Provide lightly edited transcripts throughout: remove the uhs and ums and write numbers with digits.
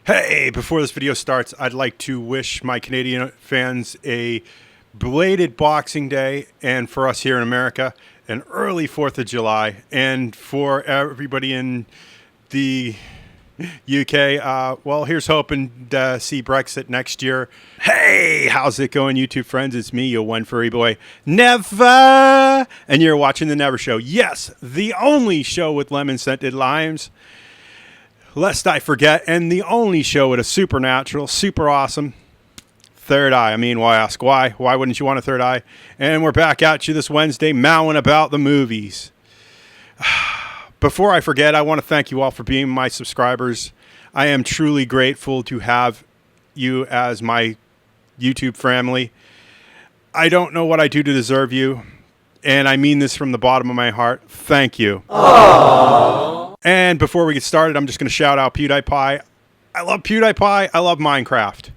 Hey, before this video starts, I'd like to wish my Canadian fans a belated Boxing Day, and for us here in America, an early 4th of July. And for everybody in the UK, well, here's hoping to see Brexit next year. Hey, how's it going, YouTube friends? It's me, your one furry boy, Never! And you're watching The Never Show. Yes, the only show with lemon-scented limes, lest I forget, and the only show with a supernatural, super awesome third eye. I mean, why ask why? Why wouldn't you want a third eye? And we're back at you this Wednesday, mowing about the movies. Before I forget, I want to thank you all for being my subscribers. I am truly grateful to have you as my YouTube family. I don't know what I do to deserve you, and I mean this from the bottom of my heart. Thank you. Aww. And before we get started, I'm just going to shout out PewDiePie. I love PewDiePie. I love Minecraft.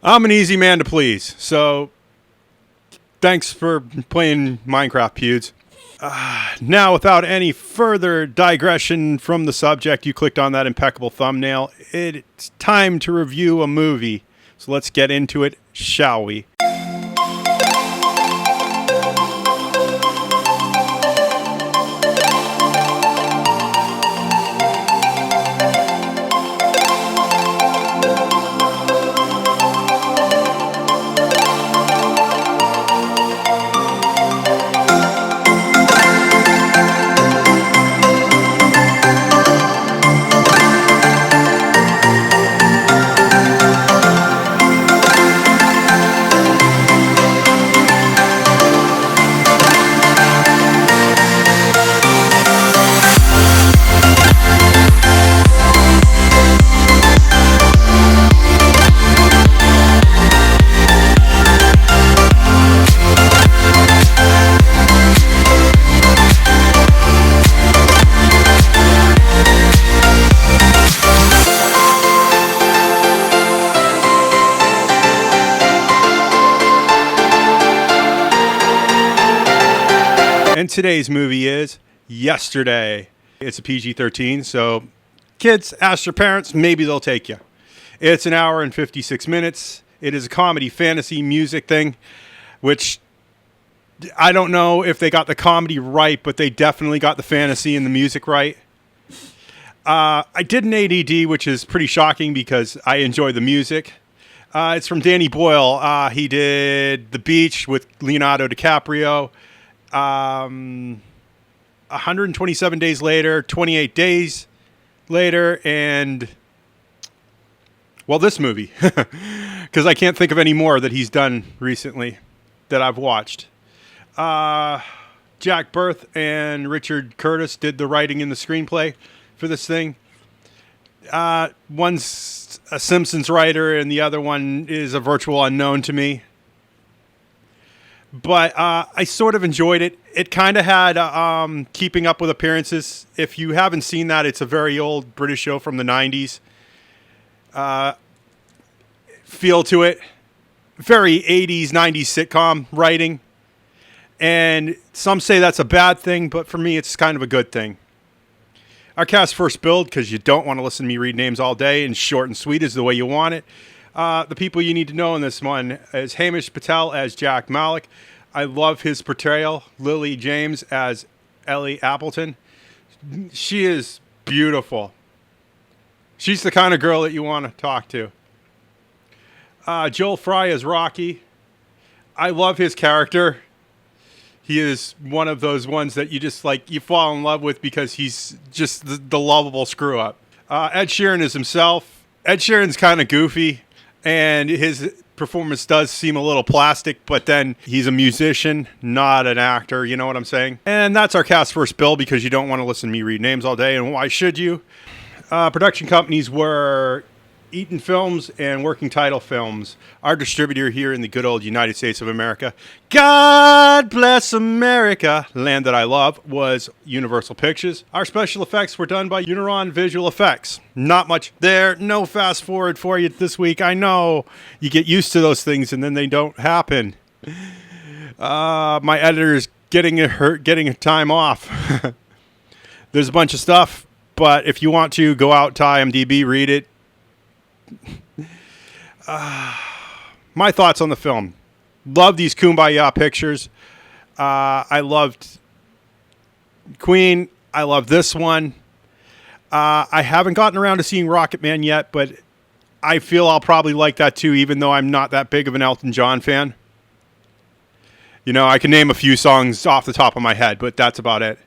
I'm an easy man to please. So thanks for playing Minecraft, Pewds. Now, without any further digression from the subject, you clicked on that impeccable thumbnail. It's time to review a movie. So let's get into it, shall we? And today's movie is Yesterday. It's a PG-13, so kids, ask your parents, maybe they'll take you. It's an hour and 56 minutes. It is a comedy, fantasy, music thing, which I don't know if they got the comedy right, but they definitely got the fantasy and the music right. I did an ADD, which is pretty shocking because I enjoy the music. It's from Danny Boyle. He did The Beach with Leonardo DiCaprio. 127 days later, 28 days later, and, well, this movie, because I can't think of any more that he's done recently that I've watched. Jack Barth and Richard Curtis did the writing and the screenplay for this thing. One's a Simpsons writer, and the other one is a virtual unknown to me. But I sort of enjoyed it. It kind of had Keeping Up with Appearances. If you haven't seen that, it's a very old British show from the 90s. Feel to it. Very 80s, 90s sitcom writing. And some say that's a bad thing, but for me, it's kind of a good thing. Our cast first build, because you don't want to listen to me read names all day, and short and sweet is the way you want it. The people you need to know in this one is Himesh Patel as Jack Malik. I love his portrayal. Lily James as Ellie Appleton. She is beautiful. She's the kind of girl that you want to talk to. Joel Fry as Rocky. I love his character. He is one of those ones that you just you fall in love with because he's just the lovable screw up. Ed Sheeran is himself. Ed Sheeran's kind of goofy. And his performance does seem a little plastic, but then he's a musician, not an actor, you know what I'm saying? And that's our cast first bill, because you don't want to listen to me read names all day, and why should you? Production companies were Eaton Films and Working Title Films. Our distributor here in the good old United States of America, God bless America, land that I love, was Universal Pictures. Our special effects were done by Uniron Visual Effects. Not much there, no fast forward for you this week. I know you get used to those things and then they don't happen. My editor's getting a time off. There's a bunch of stuff, But if you want to, go out to IMDb, read it. My thoughts on the film. Love these Kumbaya pictures. I loved Queen. I love this one. I haven't gotten around to seeing Rocket Man yet, but I feel I'll probably like that too, even though I'm not that big of an Elton John fan. You know, I can name a few songs off the top of my head, but that's about it.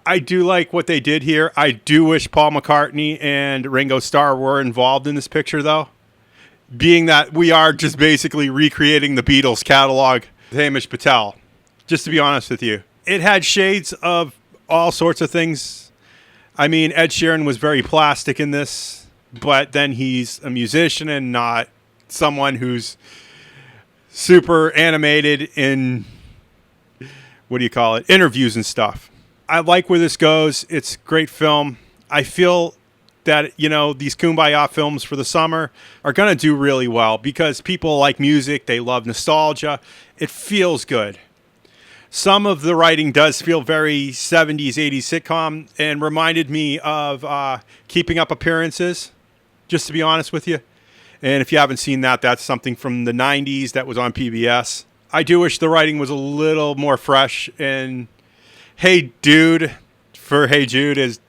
I do like what they did here. I do wish Paul McCartney and Ringo Starr were involved in this picture, though. Being that we are just basically recreating the Beatles catalog with Himesh Patel, just to be honest with you. It had shades of all sorts of things. I mean, Ed Sheeran was very plastic in this, but then he's a musician and not someone who's super animated in, interviews and stuff. I like where this goes. It's a great film. I feel that, you know, these Kumbaya films for the summer are going to do really well because people like music. They love nostalgia. It feels good. Some of the writing does feel very 70s, 80s sitcom and reminded me of Keeping Up Appearances, just to be honest with you. And if you haven't seen that, that's something from the 90s that was on PBS. I do wish the writing was a little more fresh. And Hey Dude for Hey Jude is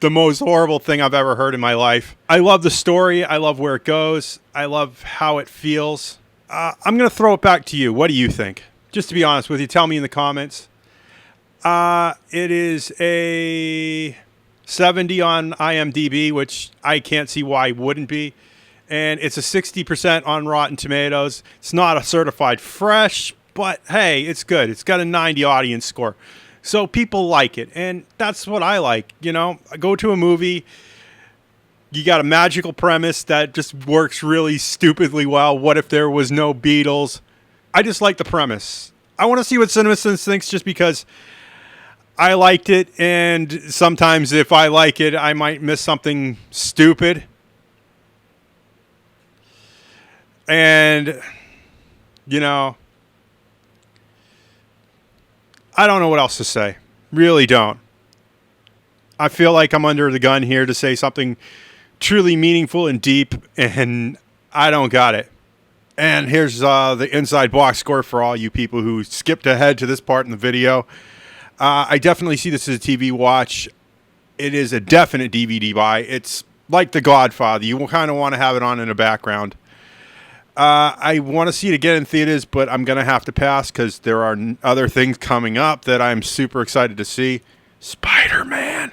the most horrible thing I've ever heard in my life. I love the story. I love where it goes. I love how it feels. I'm going to throw it back to you. What do you think? Just to be honest with you, tell me in the comments. It is a 70 on IMDb, which I can't see why it wouldn't be. And it's a 60% on Rotten Tomatoes. It's not a certified fresh, but hey, it's good. It's got a 90 audience score. So people like it, and that's what I like. You know, I go to a movie, you got a magical premise that just works really stupidly well. What if there was no Beatles? I just like the premise. I want to see what CinemaSins thinks just because I liked it, and sometimes if I like it, I might miss something stupid. And, you know, I don't know what else to say. Really don't. I feel like I'm under the gun here to say something truly meaningful and deep, and I don't got it. And here's the inside box score for all you people who skipped ahead to this part in the video. I definitely see this as a TV watch. It is a definite DVD buy. It's like The Godfather. You kind of want to have it on in the background. I want to see it again in theaters, but I'm going to have to pass because there are other things coming up that I'm super excited to see. Spider-Man.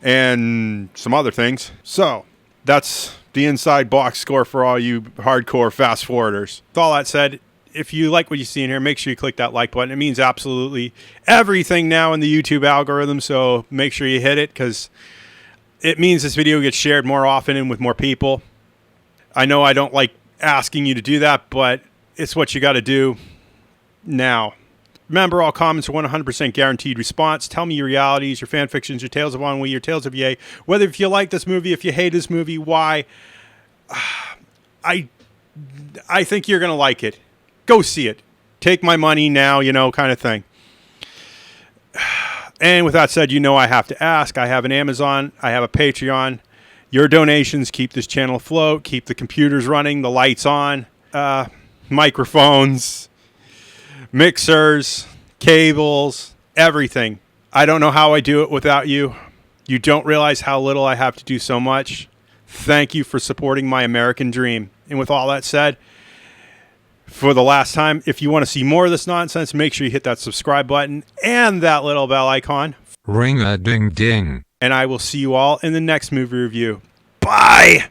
And some other things. So, that's the inside box score for all you hardcore fast forwarders. With all that said, if you like what you see in here, make sure you click that like button. It means absolutely everything now in the YouTube algorithm, so make sure you hit it because it means this video gets shared more often and with more people. I know I don't like asking you to do that, but it's what you got to do now. Remember, all comments are 100% guaranteed response. Tell me your realities, your fan fictions, your tales of ennui, your tales of yay. Whether if you like this movie, if you hate this movie, why. I think you're going to like it. Go see it. Take my money now, you know, kind of thing. And with that said, you know I have to ask. I have an Amazon. I have a Patreon. Your donations keep this channel afloat, keep the computers running, the lights on, microphones, mixers, cables, everything. I don't know how I do it without you. You don't realize how little I have to do so much. Thank you for supporting my American dream. And with all that said, for the last time, if you want to see more of this nonsense, make sure you hit that subscribe button and that little bell icon. Ring-a-ding-ding. And I will see you all in the next movie review. Bye!